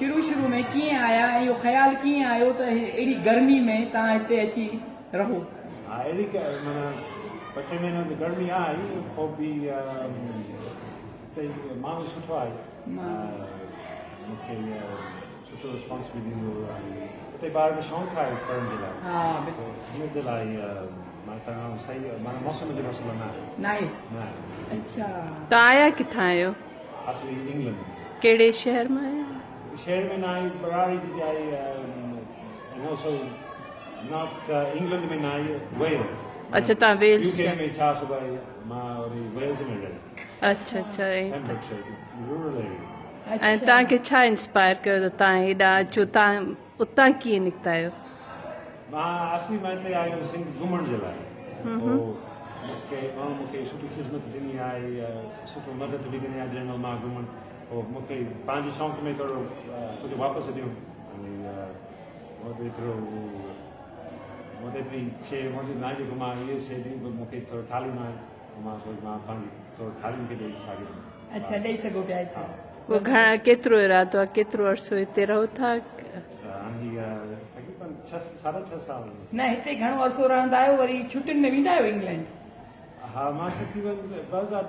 शुरू में कीअं आया ऐं इहो ख़्यालु कीअं आयो त अहिड़ी गर्मी में तव्हां हिते अची रहो? हा अहिड़ी माना 5 महीननि जी गर्मी आई पोइ बि हिते माण्हू सुठो आहे मूंखे सुठो रिस्पॉन्स बि ॾींदो आहे हिते ॿार बि शौक़ु आहे पढ़ण जे लाइ हा बिल्कुलु हिन जे लाइ मां तमामु सही माना मौसम जो मसइलो न आहे नाहे। न आहे अच्छा तव्हां आया किथां आहियो? असली इंग्लैंड कहिड़े शहर में आहियो? शहर में न आई बराड़ी जी आई and also not इंग्लैंड में न आई वेल्स अच्छा तव्हां वेल्स यूके में छा सुभाणे मां वरी वेल्स में रहियो अच्छा अच्छा Pembrokeshire, rural area. ऐं तव्हांखे छा इंस्पायर कयो त तव्हां हेॾा अचो? तव्हां उतां कीअं निकिता आहियो? मां असली मां हिते आयो सिंध घुमण जे लाइ मूंखे सुठी ख़िदमत ॾिनी आहे सुठो मदद बि ॾिनी आहे जंहिं महिल मां घुमण पोइ मूंखे पंहिंजे शौक़ में थोरो कुझु वापसि ॾियो एतिरी शइ मौजूदु न आहे जेको मां इहे शइ ॾी मूंखे थोरो थाली न आहे मां सोच मां पंहिंजी थोरो थाली खे ॾेई सघां। अच्छा ॾेई सघो पिया हिते? पोइ घणा केतिरो इरादो आहे केतिरो अर्सो हिते रहो था? तक़रीबन 6.5 साल न हिते घणो अरसो रहंदा आहियो वरी छुटियुनि में वेंदा आहियो इंग्लैंड? हा मां तक़रीबन 2000